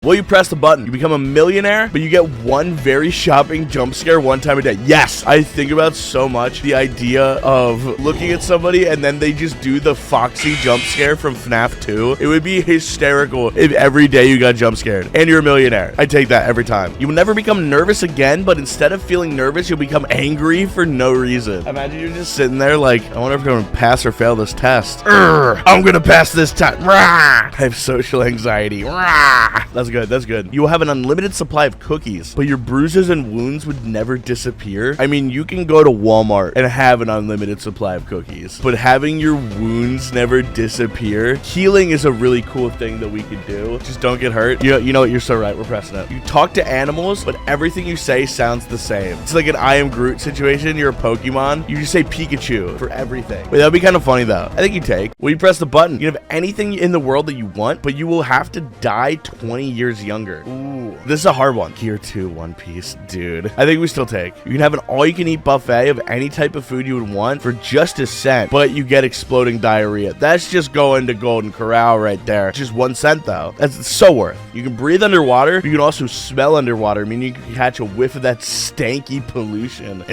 Well, you press the button. You become a millionaire, but you get one very shopping jump scare one time a day. Yes, I think about so much the idea of looking at somebody and then they just do the Foxy jump scare from FNAF 2. It would be hysterical if every day you got jump scared and you're a millionaire. I take that every time. You will never become nervous again, but instead of feeling nervous, you'll become angry for no reason. Imagine you're just sitting there like, I wonder if I'm going to pass or fail this test. I'm going to pass this test. I have social anxiety. That's good. That's good. You will have an unlimited supply of cookies, but your bruises and wounds would never disappear. I mean, you can go to Walmart and have an unlimited supply of cookies, but having your wounds never disappear, healing is a really cool thing that we could do. Just don't get hurt. You know what? You're so right. We're pressing it. You talk to animals, but everything you say sounds the same. It's like an I am Groot situation. You're a Pokemon. You just say Pikachu for everything. Wait, that'd be kind of funny though. I think you take. Well, you press the button. You can have anything in the world that you want, but you will have to die 20 years younger. Ooh, this is a hard one. Gear 2 One Piece, dude. I think we still take. You can have an all-you-can-eat buffet of any type of food you would want for just a cent, but you get exploding diarrhea. That's just going to Golden Corral right there. Just 1 cent though. That's so worth. You can breathe underwater. You can also smell underwater, meaning you can catch a whiff of that stanky pollution.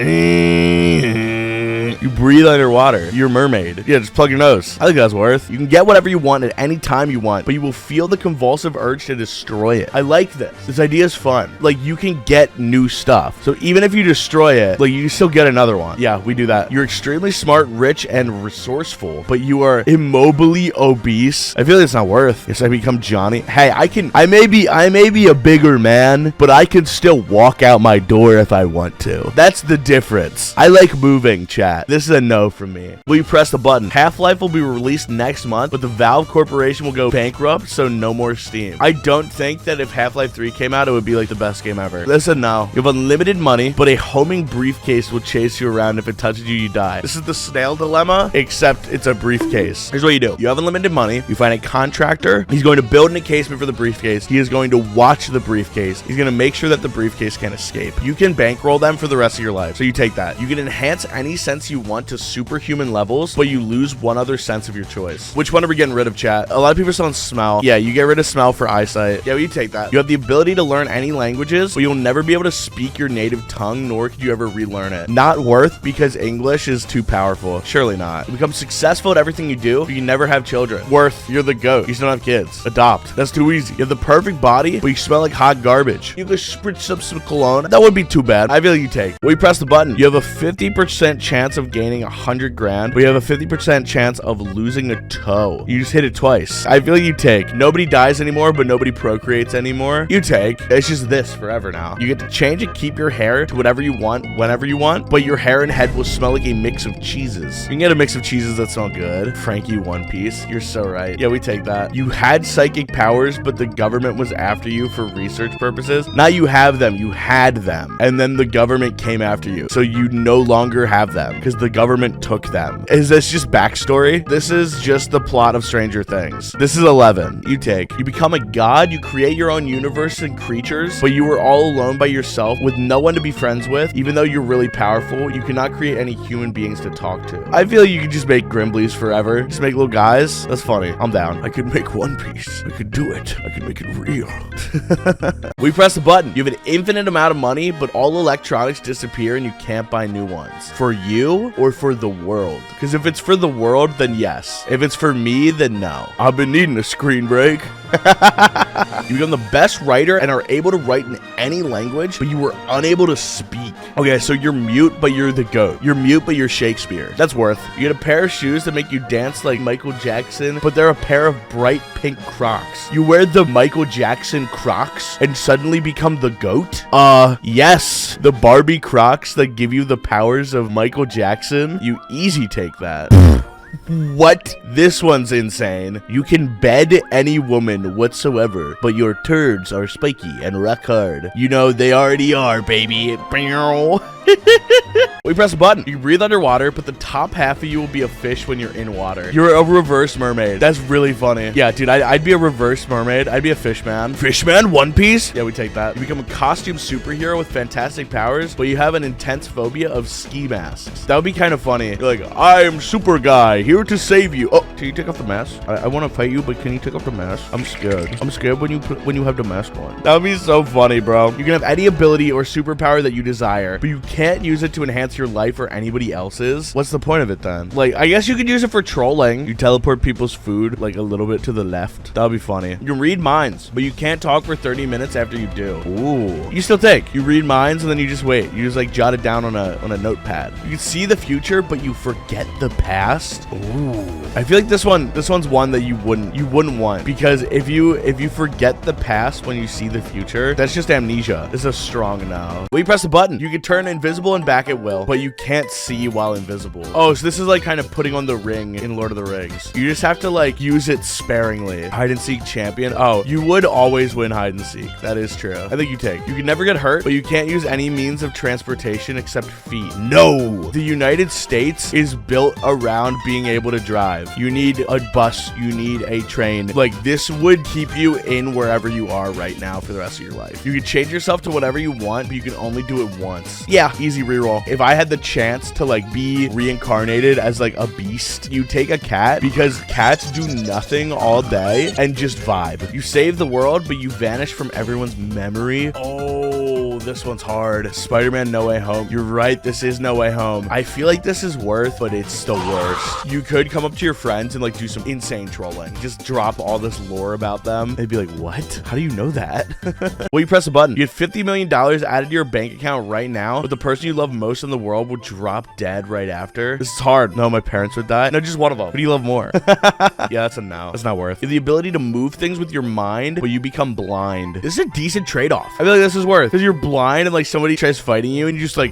You breathe underwater. You're a mermaid. Yeah, just plug your nose. I think that's worth. You can get whatever you want at any time you want, but you will feel the convulsive urge to destroy it. I like this. This idea is fun. Like, you can get new stuff. So even if you destroy it, like, you can still get another one. Yeah, we do that. You're extremely smart, rich, and resourceful, but you are immobily obese. I feel like it's not worth. Yes, I become Johnny. Hey, I may be a bigger man, but I can still walk out my door if I want to. That's the difference. I like moving, chat. This is a no from me. Will you press the button? Half-Life will be released next month, but the Valve Corporation will go bankrupt, so no more Steam. I don't think that if Half-Life 3 came out, it would be like the best game ever. Listen now. You have unlimited money, but a homing briefcase will chase you around. If it touches you, you die. This is the snail dilemma, except it's a briefcase. Here's what you do. You have unlimited money. You find a contractor. He's going to build an encasement for the briefcase. He is going to watch the briefcase. He's going to make sure that the briefcase can't escape. You can bankroll them for the rest of your life. So you take that. You can enhance any sense you want to superhuman levels, but you lose one other sense of your choice. Which one are we getting rid of, chat? A lot of people are saying smell. Yeah, you get rid of smell for eyesight. Yeah, we take that. You have the ability to learn any languages, but you'll never be able to speak your native tongue, nor could you ever relearn it. Not worth, because English is too powerful. Surely not. You become successful at everything you do, but you never have children. Worth, you're the goat. You still don't have kids. Adopt. That's too easy. You have the perfect body, but you smell like hot garbage. You could spritz up some cologne. That wouldn't be too bad. I feel like you take. Well, you press the button. You have a 50% chance of gaining 100 grand, but you have a 50% chance of losing a toe. You just hit it twice. I feel like you take. Nobody dies anymore, but nobody procreates anymore. You take. It's just this forever now. You get to change and keep your hair to whatever you want, whenever you want, but your hair and head will smell like a mix of cheeses. You can get a mix of cheeses that smell good. Frankie One Piece. You're so right. Yeah, we take that. You had psychic powers, but the government was after you for research purposes. Now you have them. You had them. And then the government came after you. So you no longer have them because the government took them. Is this just backstory? This is just the plot of Stranger Things. This is 11. You take. You become a god. You create your own universe and creatures, but you were all alone by yourself with no one to be friends with. Even though you're really powerful, you cannot create any human beings to talk to. I feel like you could just make Grimblies forever. Just make little guys. That's funny. I'm down. I could make One Piece. I could do it. I could make it real. We press the button. You have an infinite amount of money, but all electronics disappear and you can't buy new ones. For you or for the world? Because if it's for the world, then yes. If it's for me, then no. I've been needing a screen break. You become the best writer and are able to write in any language, but you were unable to speak. Okay, so you're mute, but you're the GOAT. You're mute, but you're Shakespeare. That's worth. You get a pair of shoes that make you dance like Michael Jackson, but they're a pair of bright pink Crocs. You wear the Michael Jackson Crocs and suddenly become the GOAT? Yes. The Barbie Crocs that give you the powers of Michael Jackson. You easy take that. What? This one's insane. You can bed any woman whatsoever, but your turds are spiky and rock hard. You know, they already are, baby. We press a button. You breathe underwater, but the top half of you will be a fish when you're in water. You're a reverse mermaid. That's really funny. Yeah, dude, I'd be a reverse mermaid. I'd be a fish man. Fish man, One Piece? Yeah, we take that. You become a costume superhero with fantastic powers, but you have an intense phobia of ski masks. That would be kind of funny. You're like, I am super guy, here to save you. Oh. Can you take off the mask? I want to fight you, but can you take off the mask? I'm scared. I'm scared when you have the mask on. That would be so funny, bro. You can have any ability or superpower that you desire, but you can't use it to enhance your life or anybody else's. What's the point of it then? Like, I guess you could use it for trolling. You teleport people's food like a little bit to the left. That would be funny. You can read minds, but you can't talk for 30 minutes after you do. Ooh. You still take. You read minds and then you just wait. You just like jot it down on a notepad. You can see the future, but you forget the past. Ooh. I feel like this one's one that you wouldn't want, because if you forget the past when you see the future, that's just amnesia. This is a strong no. When you press the button, you can turn invisible and back at will, but you can't see while invisible. Oh, so this is like kind of putting on the ring in Lord of the Rings. You just have to like use it sparingly. Hide and seek champion. Oh, you would always win hide and seek. That is true. I think you take. You can never get hurt, but you can't use any means of transportation except feet. No! The United States is built around being able to drive. You need a bus. You need a train. Like, this would keep you in wherever you are right now for the rest of your life. You can change yourself to whatever you want, but you can only do it once. Yeah, easy reroll. If I had the chance to like be reincarnated as like a beast, you take a cat, because cats do nothing all day and just vibe. You save the world, but you vanish from everyone's memory. Oh, this one's hard. Spider-Man No Way Home. You're right, this is No Way Home. I feel like this is worth, but it's the worst. You could come up to your friends and like do some insane trolling. Just drop all this lore about them. They'd be like, what? How do you know that? Well, you press a button. You get $50 million added to your bank account right now, but the person you love most in the world will drop dead right after. This is hard. No, my parents would die. No, just one of them. Who do you love more? Yeah, that's a no. That's not worth. You have the ability to move things with your mind, but you become blind. This is a decent trade-off. I feel like this is worth, because you're blind and like somebody tries fighting you and you just like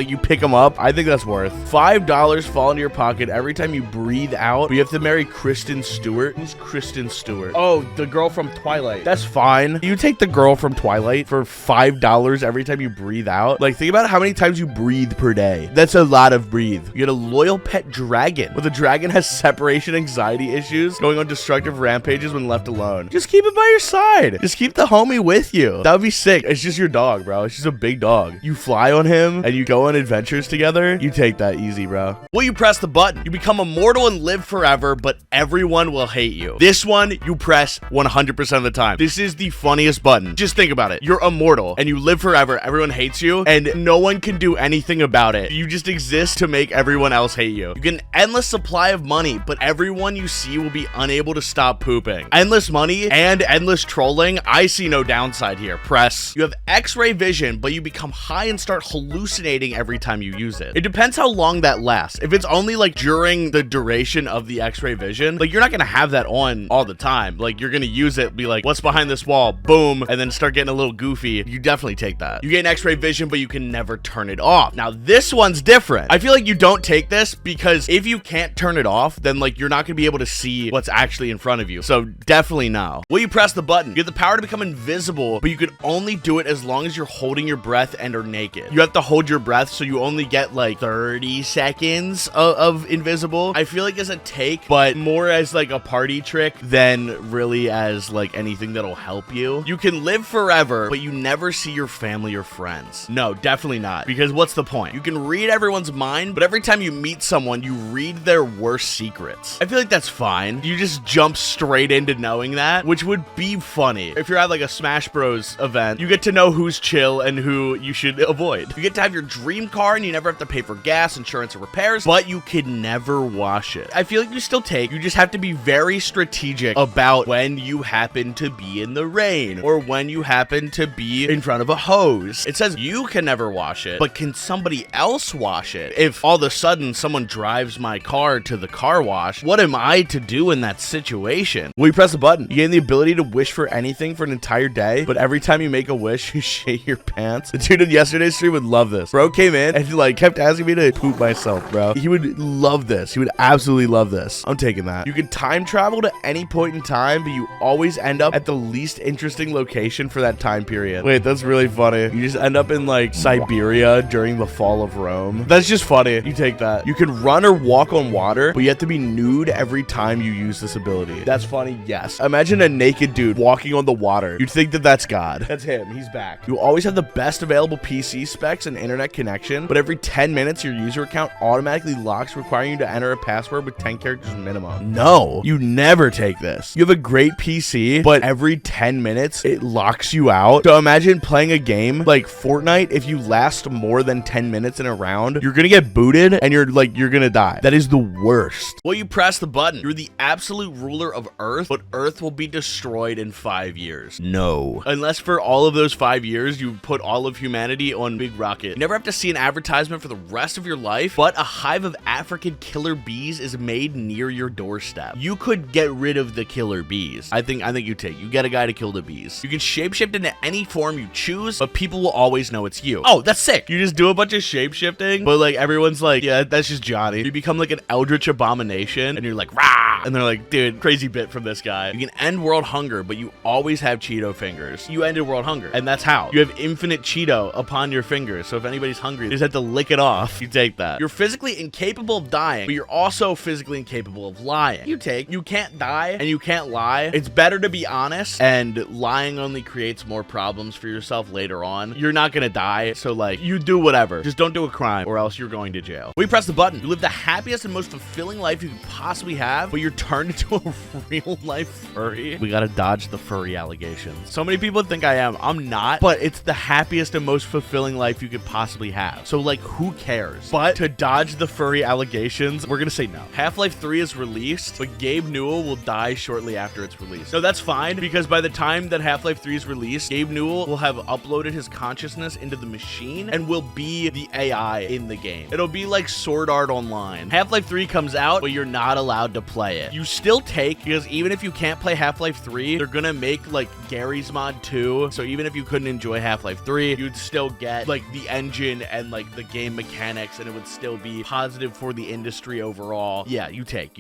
you pick them up. I think that's worth. $5 fall into your pocket every time you breathe out, but you have to marry Kristen Stewart. Who's Kristen Stewart? Oh, the girl from Twilight. That's fine. You take the girl from Twilight for $5 every time you breathe out. Like, think about how many times you breathe per day. That's a lot of breathe. You get a loyal pet dragon, but the dragon has separation anxiety issues, going on destructive rampages when left alone. Just keep it by your side. Just keep the homie with you. That would be sick. It's just your dog, bro. It's just a big dog. You fly on him and you go on adventures together. You take that easy, bro. Well, you press the button. You become immortal and live forever, but everyone will hate you. This one you press 100% of the time. This is the funniest button. Just think about it. You're immortal and you live forever. Everyone hates you and no one can do anything about it. You just exist to make everyone else hate you. You get an endless supply of money, but everyone you see will be unable to stop pooping. Endless money and endless trolling. I see no downside here. Press. You have X-ray vision, but you become high and start hallucinating every time you use it. It depends how long that lasts. If it's only like during the duration of the X-ray vision, like you're not gonna have that on all the time. Like you're gonna use it, be like, what's behind this wall? Boom, and then start getting a little goofy. You definitely take that. You gain X-ray vision, but you can never turn it off. Now this one's different. I feel like you don't take this because if you can't turn it off, then like you're not gonna be able to see what's actually in front of you. So definitely no. Well, you press the button. You get the power to become invisible, but you can only do it as long as you're holding your breath and are naked. You have to hold your breath, so you only get like 30 seconds of invisible. I feel like it's a take, but more as like a party trick than really as like anything that'll help you. You can live forever, but you never see your family or friends. No, definitely not, because what's the point? You can read everyone's mind, but every time you meet someone, you read their worst secrets. I feel like that's fine. You just jump straight into knowing that, which would be funny. If you're at like a Smash Bros event, you get to know who's chill and who you should avoid. You get to have your dream car and you never have to pay for gas, insurance, or repairs, but you can never wash it. I feel like you still take. You just have to be very strategic about when you happen to be in the rain or when you happen to be in front of a hose. It says you can never wash it, but can somebody else wash it? If all of a sudden someone drives my car to the car wash, what am I to do in that situation? Well, you press a button. You gain the ability to wish for anything for an entire day, but every time you make a wish, you shit your pants. The dude in yesterday's stream would love this. Bro came in and like kept asking me to poop myself, bro. He would love this. He would absolutely love this. I'm taking that. You can time travel to any point in time, but you always end up at the least interesting location for that time period. Wait, that's really funny. You just end up in like Siberia during the fall of Rome. That's just funny. You take that. You can run or walk on water, but you have to be nude every time you use this ability. That's funny. Yes. Imagine a naked dude walking on the water. You'd think that that's God. That's him. He's back. You always have the best available PC specs and internet connection, but every 10 minutes, your user account automatically locks, requiring you to enter a password with 10 characters minimum. No, you never take this. You have a great PC, but every 10 minutes, it locks you out. So imagine playing a game like Fortnite. If you last more than 10 minutes in a round, you're gonna get booted and you're gonna die. That is the worst. Well, you press the button. You're the absolute ruler of Earth, but Earth will be destroyed in 5 years. No. Unless for all of those 5 years, you put all of humanity on Big Rocket. You never have to see an advertisement for the rest of your life, but a hive of African killer bees is made near your doorstep. You could get rid of the killer bees. I think you get a guy to kill the bees. You can shapeshift into any form you choose, but people will always know it's you. Oh, that's sick. You just do a bunch of shapeshifting, but like everyone's like, yeah, that's just Johnny. You become like an eldritch abomination and you're like, rah! And they're like, dude, crazy bit from this guy. You can end world hunger, but you always have Cheeto fingers. You ended world hunger, and that's how. You have infinite Cheeto upon your fingers, so if anybody's hungry, they just have to lick it off. You take that. You're physically incapable of dying, but you're also physically incapable of lying. You can't die and you can't lie. It's better to be honest, and lying only creates more problems for yourself later on. You're not gonna die, so like, you do whatever. Just don't do a crime, or else you're going to jail. When you press the button, you live the happiest and most fulfilling life you could possibly have, but you're turned into a real-life furry. We gotta dodge the furry allegations. So many people think I am. I'm not, but it's the happiest and most fulfilling life you could possibly have. So like, who cares? But to dodge the furry allegations, we're gonna say no. Half-Life 3 is released, but Gabe Newell will die shortly after it's released. No, that's fine, because by the time that Half-Life 3 is released, Gabe Newell will have uploaded his consciousness into the machine and will be the AI in the game. It'll be like Sword Art Online. Half-Life 3 comes out, but you're not allowed to play it. You still take, because even if you can't play Half-Life 3, they're gonna make like Gary's Mod 2, so even if you couldn't enjoy Half-Life 3, you'd still get like the engine and like the game mechanics, and it would still be positive for the industry overall. Yeah, you take.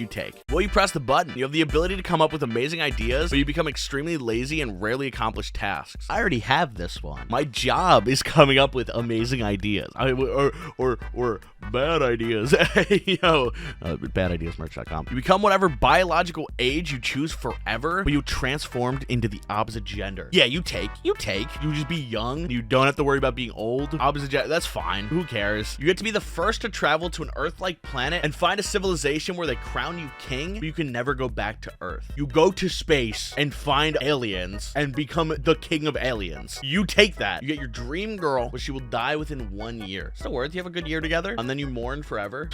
Well, you press the button. You have the ability to come up with amazing ideas, but you become extremely lazy and rarely accomplish tasks. I already have this one. My job is coming up with amazing ideas. Or bad ideas. Badideasmerch.com. You become whatever biological age you choose forever, but you transformed into the opposite gender. Yeah, you take. You just be young. You don't have to worry about being old. Opposite gender, that's fine. Who cares? You get to be the first to travel to an Earth-like planet and find a civilization where they crown you king, but you can never go back to Earth. You go to space and find aliens and become the king of aliens. You take that. You get your dream girl, but she will die within 1 year. Still worth. You have a good year together, and then you mourn forever.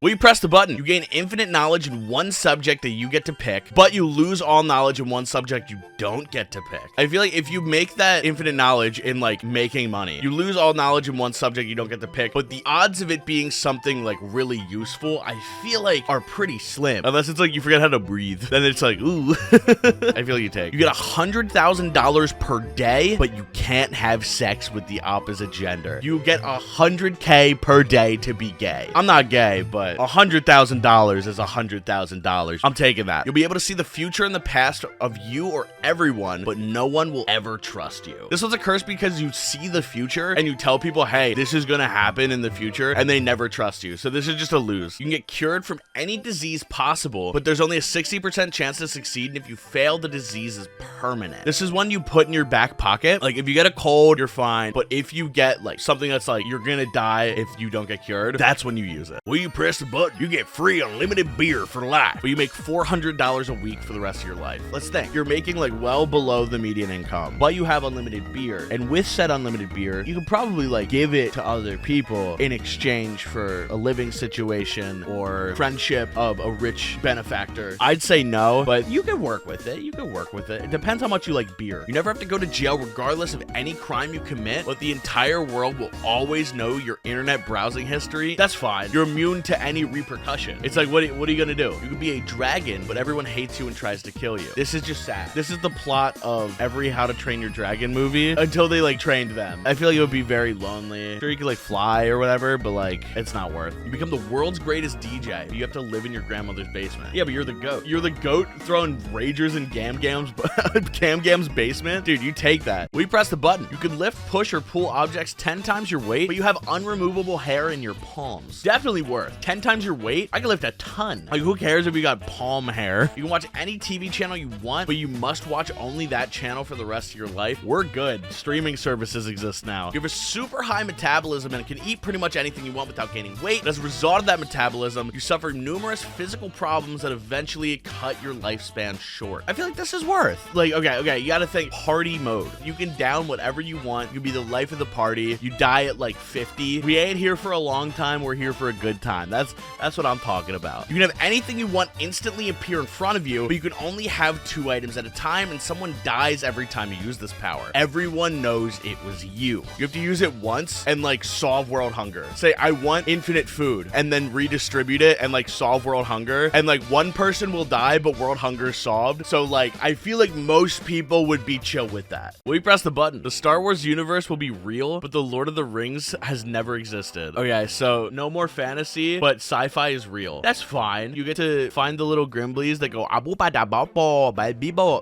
When you press the button, you gain infinite knowledge in one subject that you get to pick, but you lose all knowledge in one subject you don't get to pick. I feel like if you make that infinite knowledge in like making money, you lose all knowledge in one subject you don't get to pick, but the odds of it being something like really useful, I feel like are pretty slim. Unless it's like you forget how to breathe. Then it's like, ooh. I feel like you take. You get $100,000 per day, but you can't have sex with the opposite gender. You get $100K per day to be gay. I'm not gay, but $100,000 is $100,000. I'm taking that. You'll be able to see the future and the past of you or everyone, but no one will ever trust you. This one's a curse because you see the future and you tell people, hey, this is gonna happen in the future, and they never trust you. So this is just a lose. You can get cured from any disease possible, but there's only a 60% chance to succeed, and if you fail, the disease is permanent. This is one you put in your back pocket. Like, if you get a cold, you're fine, but if you get like something that's like you're gonna die if you don't get cured, that's when you use it. When you press the button, you get free unlimited beer for life, but you make $400 a week for the rest of your life. Let's think. You're making like well below the median income, but you have unlimited beer, and with said unlimited beer, you can probably like give it to other people in exchange for a living situation or friendship of a rich benefactor. I'd say no, but you can work with it. It depends how much you like beer. You never have to go to jail regardless of any crime you commit, but the entire world will always know your internet browsing history. That's fine. You're immune to any repercussion. It's like, what are you gonna do? You could be a dragon, but everyone hates you and tries to kill you. This is just sad. This is the plot of every How to Train Your Dragon movie until they like trained them. I feel like it would be very lonely. Sure, you could like fly or whatever, but like, it's not worth. You become the world's greatest DJ, but you have to live in your grandmother's basement. Yeah, but you're the goat. You're the goat throwing ragers in Gamgam's basement? Dude, you take that. When you press the button, you can lift, push, or pull objects 10 times your weight, but you have unremovable hair in your palms. Definitely worth 10 times your weight. I can lift a ton. Like, who cares cares if you got palm hair? You can watch any TV channel you want, but you must watch only that channel for the rest of your life. We're good. Streaming services exist now. You have a super high metabolism and can eat pretty much anything you want without gaining weight. And as a result of that metabolism, you suffer numerous physical problems that eventually cut your lifespan short. I feel like this is worth. Like, okay, you gotta think party mode. You can down whatever you want. You can be the life of the party. You die at like 50. We ain't here for a long time. We're here for a good time. That's what I'm talking about. You can have anything you want instantly appear in front of you, but you can only have 2 items at a time, and someone dies every time you use this power. Everyone knows it was you. You have to use it once and like solve world hunger. Say, I want infinite food, and then redistribute it and like solve world hunger, and like one person will die, but world hunger is solved. So like, I feel like most people would be chill with that. We press the button. The Star Wars universe will be real, but the Lord of the Rings has never existed. Okay, so no more fantasy, but sci-fi is real. That's fine. You get to find the little Grimblies that go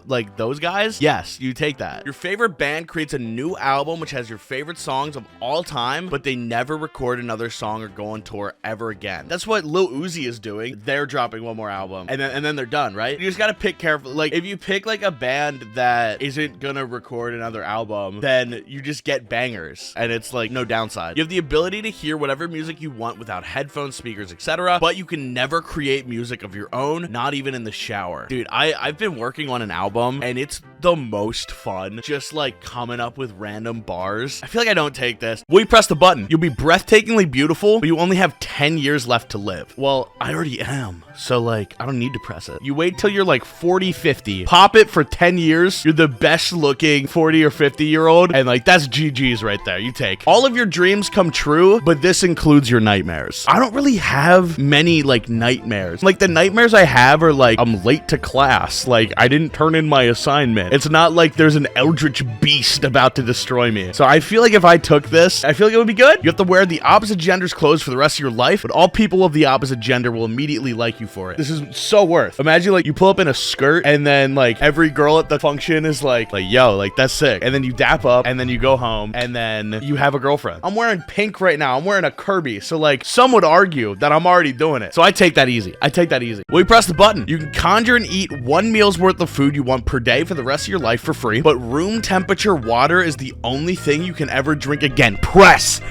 like those guys. Yes, you take that. Your favorite band creates a new album which has your favorite songs of all time, but they never record another song or go on tour ever again. That's what Lil Uzi is doing. They're dropping one more album and then they're done, right? You just gotta pick carefully. Like, if you pick like a band that isn't gonna record another album, then you just get bangers and it's like no downside. You have the ability to hear whatever music you want without headphones, speakers, etc., but you can never create music of your own, not even in the shower. Dude, I've been working on an album and it's the most fun just like coming up with random bars. I feel like I don't take this. Will you press the button? You'll be breathtakingly beautiful, but you only have 10 years left to live. Well, I already am. So like, I don't need to press it. You wait till you're like 40, 50, pop it for 10 years. You're the best looking 40 or 50-year-old. And like, that's GG's right there. You take all of your dreams come true, but this includes your nightmares. I don't really have many like nightmares. Like, the nightmares I have are like, I'm late to class. Like, I didn't turn in my assignment. It's not like there's an eldritch beast about to destroy me. So I feel like if I took this, I feel like it would be good. You have to wear the opposite gender's clothes for the rest of your life, but all people of the opposite gender will immediately like you for it. This is so worth. Imagine like you pull up in a skirt and then like every girl at the function is like yo, like that's sick. And then you dap up and then you go home and then you have a girlfriend. I'm wearing pink right now. I'm wearing a Kirby. So like, some would argue that I'm already doing it. So I take that easy. Well, you press the button. You can conjure and eat 1 meal's worth of food you want per day for the rest of your life for free, but room temperature water is the only thing you can ever drink again. Press.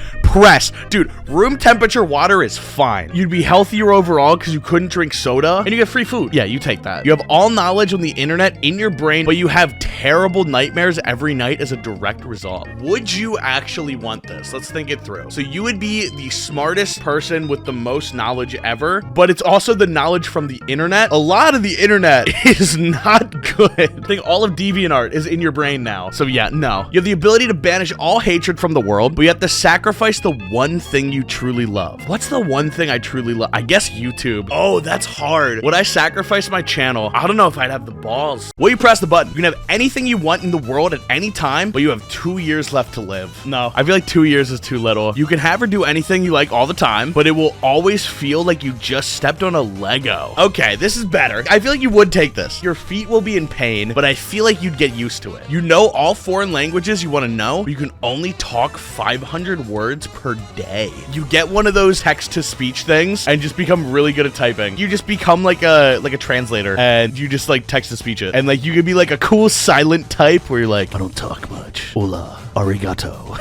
Dude, room temperature water is fine. You'd be healthier overall because you couldn't drink soda, and you get free food. Yeah, you take that. You have all knowledge on the internet in your brain, but you have terrible nightmares every night as a direct result. Would you actually want this? Let's think it through. So you would be the smartest person with the most knowledge ever, but it's also the knowledge from the internet. A lot of the internet is not good. I think all of DeviantArt is in your brain now. So yeah, no. You have the ability to banish all hatred from the world, but you have to sacrifice the one thing you truly love. What's the one thing I truly love? I guess YouTube. Oh, that's hard. Would I sacrifice my channel? I don't know if I'd have the balls. Will you press the button? You can have anything you want in the world at any time, but you have 2 years left to live. No, I feel like 2 years is too little. You can have her do anything you like all the time, but it will always feel like you just stepped on a Lego. Okay, this is better. I feel like you would take this. Your feet will be in pain, but I feel like you'd get used to it. You know all foreign languages you want to know, but you can only talk 500 words per day. You get one of those text-to-speech things and just become really good at typing. You just become like a translator, and you just like text-to-speech it. And like, you could be like a cool silent type where you're like, I don't talk much. Hola, arigato.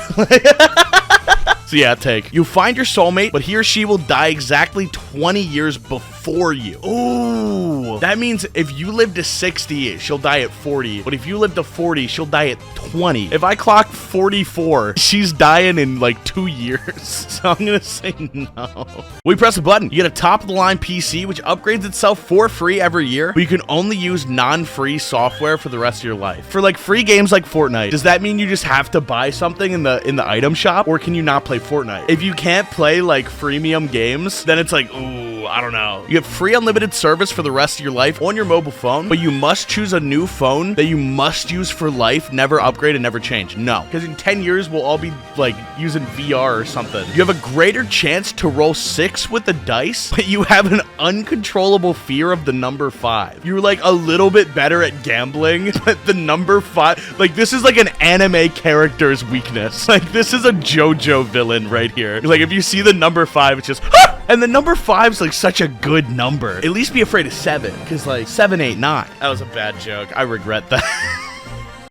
So yeah, take. You find your soulmate, but he or she will die exactly 20 years before you. Ooh. That means if you live to 60, she'll die at 40. But if you live to 40, she'll die at 20. If I clock 44, she's dying in like 2 years. So I'm gonna say no. We press a button. You get a top-of-the-line PC, which upgrades itself for free every year, but you can only use non-free software for the rest of your life. For like free games like Fortnite, does that mean you just have to buy something in the item shop, or can you not play Fortnite? If you can't play like freemium games, then it's like, ooh, I don't know. You have free unlimited service for the rest of your life on your mobile phone, but you must choose a new phone that you must use for life, never upgrade and never change. No, because in 10 years, we'll all be like using VR or something. You have a greater chance to roll 6 with the dice, but you have an uncontrollable fear of the number 5. You're like a little bit better at gambling, but the number 5, like this is like an anime character's weakness. Like this is a JoJo villain right here. Like if you see the number 5, it's just, And the number 5's like such a good number. At least be afraid of 7, because like 7, 8, 9. That was a bad joke. I regret that.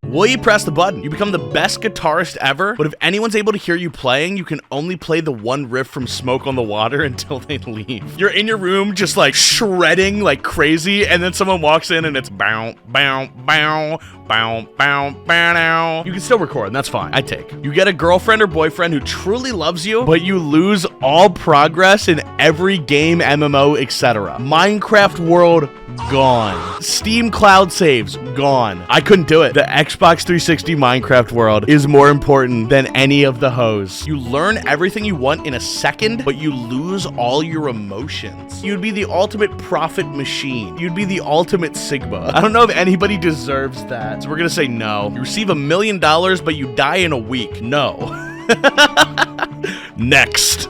Will you press the button? You become the best guitarist ever, but if anyone's able to hear you playing, you can only play the one riff from Smoke on the Water until they leave. You're in your room just like shredding like crazy, and then someone walks in and it's bow, bow, bow, bow, bow, bow. You can still record, and that's fine. I take. You get a girlfriend or boyfriend who truly loves you, but you lose all progress in every game, MMO, etc. Minecraft world, gone. Steam cloud saves, gone. I couldn't do it. The Xbox 360 Minecraft world is more important than any of the hoes. You learn everything you want in a second, but you lose all your emotions. You'd be the ultimate profit machine. You'd be the ultimate Sigma. I don't know if anybody deserves that, so we're gonna say no. You receive $1 million, but you die in a week. No. Next.